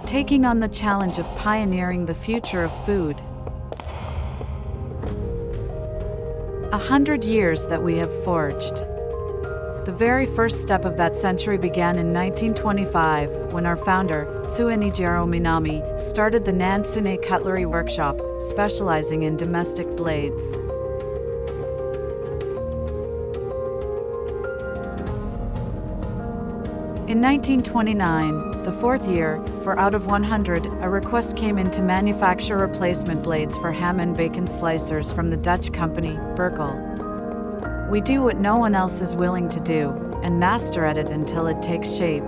taking on the challenge of pioneering the future of food. 100 years that we have forged. The very first step of that century began in 1925, when our founder, Tsunejiro Minami, started the Nantsune Cutlery Workshop, specializing in domestic blades. In 1929, the fourth year, for out of 100, a request came in to manufacture replacement blades for ham and bacon slicers from the Dutch company, Berkel. We do what no one else is willing to do, and master at it until it takes shape.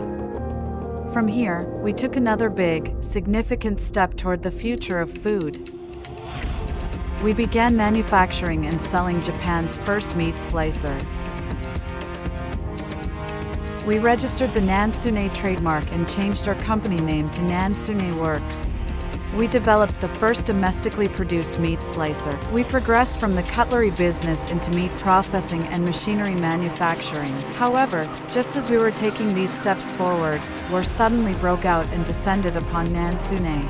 From here, we took another big, significant step toward the future of food. We began manufacturing and selling Japan's first meat slicer. We registered the Nantsune trademark and changed our company name to Nantsune Works. We developed the first domestically produced meat slicer. We progressed from the cutlery business into meat processing and machinery manufacturing. However, just as we were taking these steps forward, war suddenly broke out and descended upon Nantsune.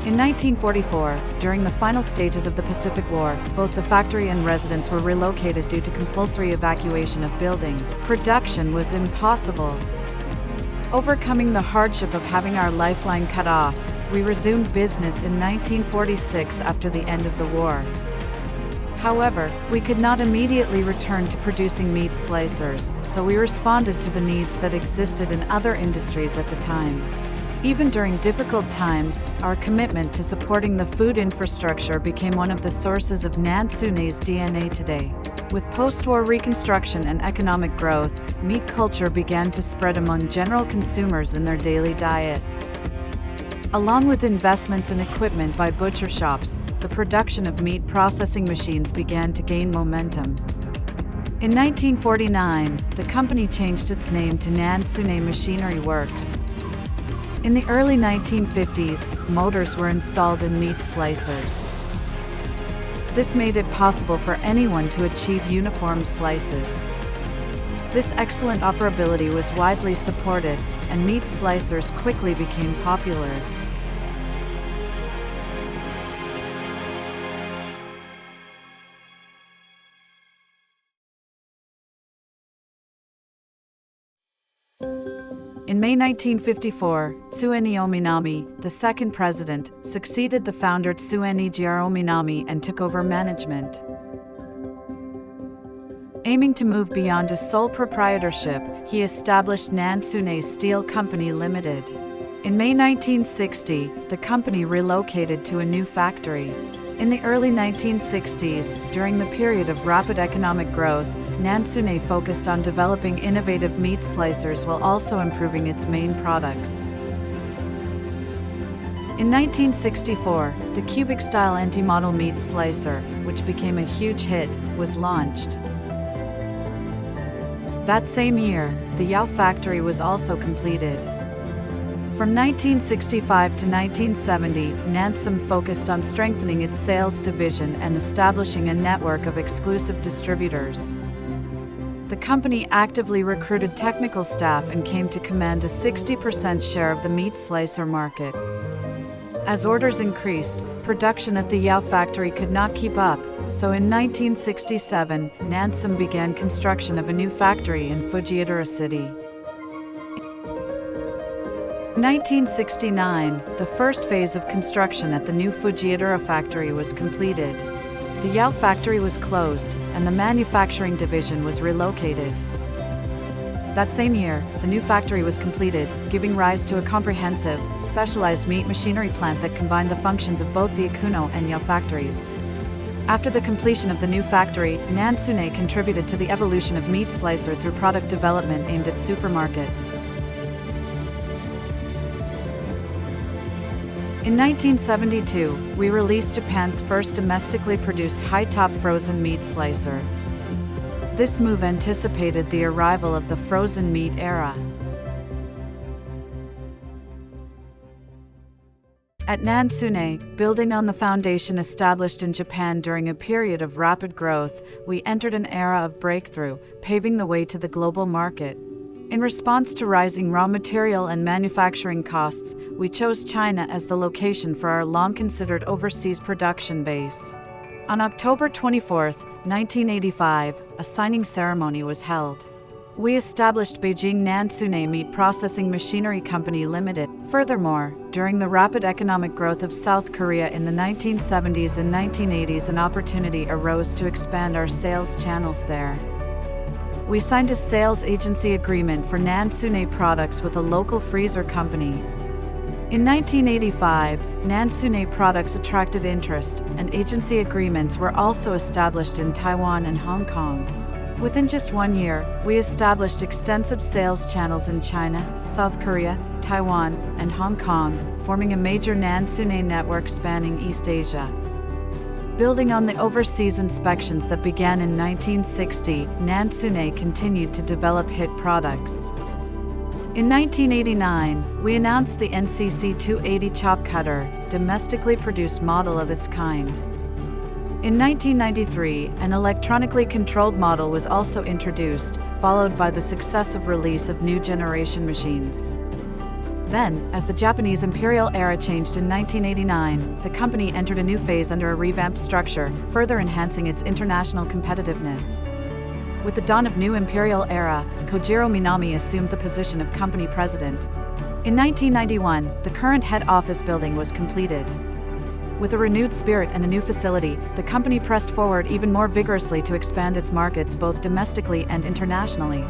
In 1944, during the final stages of the Pacific War, both the factory and residents were relocated due to compulsory evacuation of buildings. Production was impossible. Overcoming the hardship of having our lifeline cut off, we resumed business in 1946 after the end of the war. However, we could not immediately return to producing meat slicers, so we responded to the needs that existed in other industries at the time. Even during difficult times, our commitment to supporting the food infrastructure became one of the sources of Nantsune's DNA today. With post-war reconstruction and economic growth, meat culture began to spread among general consumers in their daily diets. Along with investments in equipment by butcher shops, the production of meat processing machines began to gain momentum. In 1949, the company changed its name to Nantsune Machinery Works. In the early 1950s, motors were installed in meat slicers. This made it possible for anyone to achieve uniform slices. This excellent operability was widely supported, and meat slicers quickly became popular. In May 1954, Tsunejiro Minami, the second president, succeeded the founder Tsunejiro Minami and took over management. Aiming to move beyond a sole proprietorship, he established Nantsune Steel Company Limited. In May 1960, the company relocated to a new factory. In the early 1960s, during the period of rapid economic growth, Nantsune focused on developing innovative meat slicers while also improving its main products. In 1964, the cubic-style anti-model meat slicer, which became a huge hit, was launched. That same year, the WWII factory was also completed. From 1965 to 1970, Nantsune focused on strengthening its sales division and establishing a network of exclusive distributors. The company actively recruited technical staff and came to command a 60% share of the meat slicer market. As orders increased, production at the WWII factory could not keep up, so in 1967, Nantsune began construction of a new factory in Fujiedara City. In 1969, the first phase of construction at the new Fujiedara factory was completed. The WWII factory was closed, and the manufacturing division was relocated. That same year, the new factory was completed, giving rise to a comprehensive, specialized meat machinery plant that combined the functions of both the Ikuno and WWII factories. After the completion of the new factory, Nantsune contributed to the evolution of meat slicer through product development aimed at supermarkets. In 1972, we released Japan's first domestically produced high-top frozen meat slicer. This move anticipated the arrival of the frozen meat era. At Nantsune, building on the foundation established in Japan during a period of rapid growth, we entered an era of breakthrough, paving the way to the global market. In response to rising raw material and manufacturing costs, we chose China as the location for our long-considered overseas production base. On October 24, 1985, a signing ceremony was held. We established Beijing Nantsune Meat Processing Machinery Company Limited. Furthermore, during the rapid economic growth of South Korea in the 1970s and 1980s, an opportunity arose to expand our sales channels there. We signed a sales agency agreement for Nantsune products with a local freezer company. In 1985, Nantsune products attracted interest, and agency agreements were also established in Taiwan and Hong Kong. Within just 1 year, we established extensive sales channels in China, South Korea, Taiwan, and Hong Kong, forming a major Nantsune network spanning East Asia. Building on the overseas inspections that began in 1960, Nantsune continued to develop hit products. In 1989, we announced the NCC 280 chop cutter, domestically produced model of its kind. In 1993, an electronically controlled model was also introduced, followed by the successive release of new generation machines. Then, as the Japanese imperial era changed in 1989, the company entered a new phase under a revamped structure, further enhancing its international competitiveness. With the dawn of new imperial era, Tsunejiro Minami assumed the position of company president. In 1991, the current head office building was completed. With a renewed spirit and a new facility, the company pressed forward even more vigorously to expand its markets both domestically and internationally.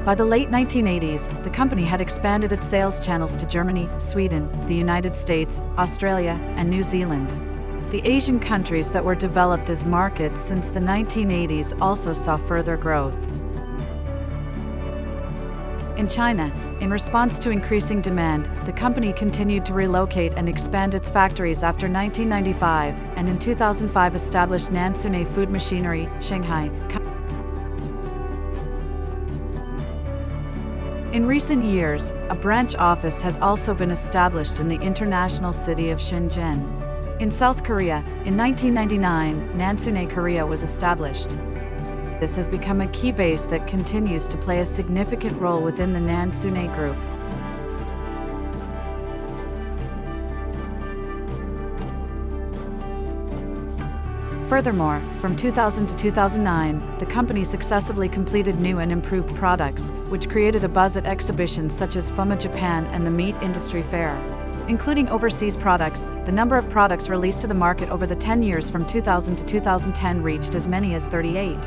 By the late 1980s, the company had expanded its sales channels to Germany, Sweden, the United States, Australia, and New Zealand. The Asian countries that were developed as markets since the 1980s also saw further growth. In China, in response to increasing demand, the company continued to relocate and expand its factories after 1995, and in 2005 established Nantsune Food Machinery, Shanghai. In recent years, a branch office has also been established in the international city of Shenzhen. In South Korea, in 1999, Nantsune Korea was established. This has become a key base that continues to play a significant role within the Nantsune Group. Furthermore, from 2000 to 2009, the company successively completed new and improved products, which created a buzz at exhibitions such as FOMA Japan and the Meat Industry Fair. Including overseas products, the number of products released to the market over the 10 years from 2000 to 2010 reached as many as 38.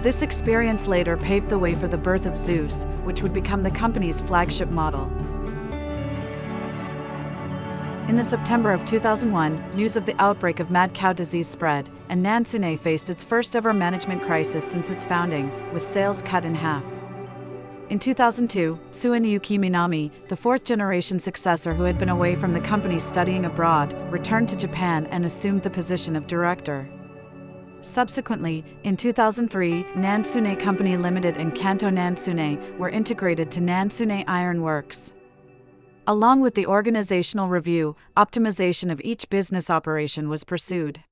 This experience later paved the way for the birth of Zeus, which would become the company's flagship model. In the September of 2001, news of the outbreak of mad cow disease spread, and Nantsune faced its first-ever management crisis since its founding, with sales cut in half. In 2002, Tsunejiro Minami, the fourth-generation successor who had been away from the company studying abroad, returned to Japan and assumed the position of director. Subsequently, in 2003, Nantsune Company Limited and Kanto Nantsune were integrated to Nantsune Iron Works. Along with the organizational review, optimization of each business operation was pursued.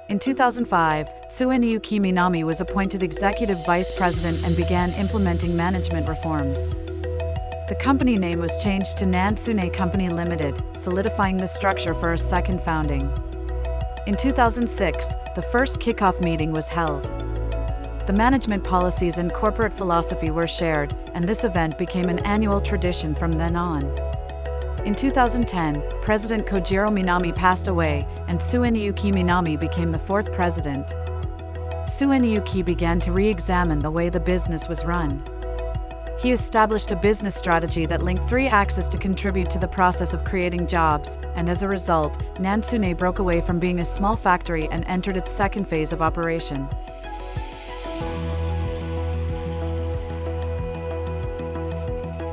In 2005, Tsunejiro Minami was appointed executive vice president and began implementing management reforms. The company name was changed to Nantsune Company Limited, solidifying the structure for a second founding. In 2006, the first kickoff meeting was held. The management policies and corporate philosophy were shared, and this event became an annual tradition from then on. In 2010, President Tsunejiro Minami passed away, and Tsunejiro Minami became the fourth president. Tsunejiro began to re-examine the way the business was run. He established a business strategy that linked three axes to contribute to the process of creating jobs, and as a result, Nantsune broke away from being a small factory and entered its second phase of operation.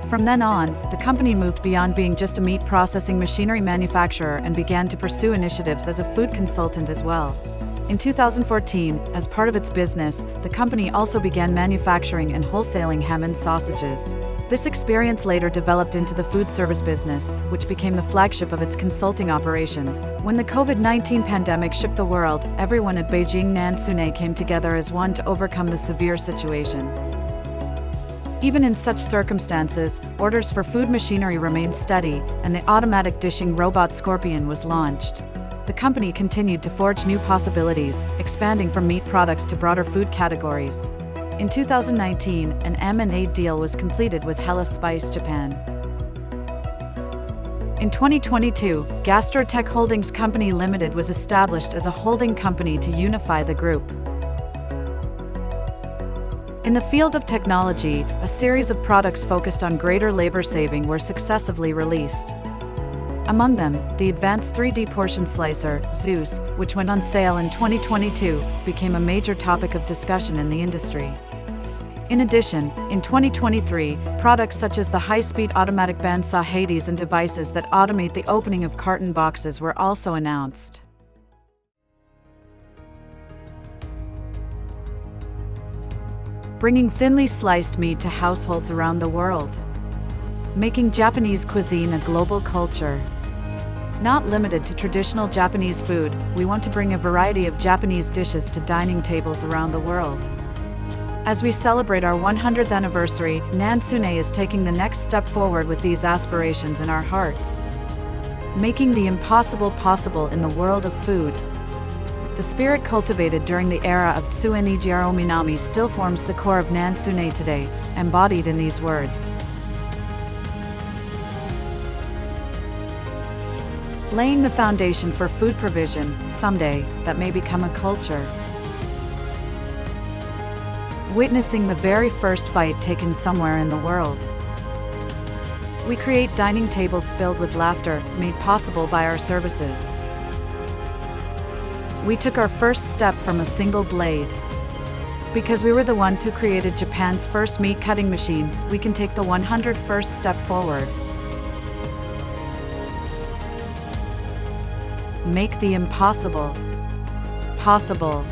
From then on, the company moved beyond being just a meat processing machinery manufacturer and began to pursue initiatives as a food consultant as well. In 2014, as part of its business, the company also began manufacturing and wholesaling ham and sausages. This experience later developed into the food service business, which became the flagship of its consulting operations. When the COVID-19 pandemic shook the world, everyone at Beijing Nantsune came together as one to overcome the severe situation. Even in such circumstances, orders for food machinery remained steady, and the automatic dishing robot Scorpion was launched. The company continued to forge new possibilities, expanding from meat products to broader food categories. In 2019, an M&A deal was completed with Hella Spice Japan. In 2022, Gastrotech Holdings Company Limited was established as a holding company to unify the group. In the field of technology, a series of products focused on greater labor saving were successively released. Among them, the advanced 3D portion slicer, Zeus, which went on sale in 2022, became a major topic of discussion in the industry. In addition, in 2023, products such as the high-speed automatic bandsaw Hades and devices that automate the opening of carton boxes were also announced. Bringing thinly sliced meat to households around the world. Making Japanese cuisine a global culture. Not limited to traditional Japanese food, we want to bring a variety of Japanese dishes to dining tables around the world. As we celebrate our 100th anniversary, Nantsune is taking the next step forward with these aspirations in our hearts. Making the impossible possible in the world of food. The spirit cultivated during the era of Tsunejiro Minami still forms the core of Nantsune today, embodied in these words. Laying the foundation for food provision, someday, that may become a culture. Witnessing the very first bite taken somewhere in the world. We create dining tables filled with laughter, made possible by our services. We took our first step from a single blade. Because we were the ones who created Japan's first meat cutting machine, we can take the 101st step forward. Make the impossible possible.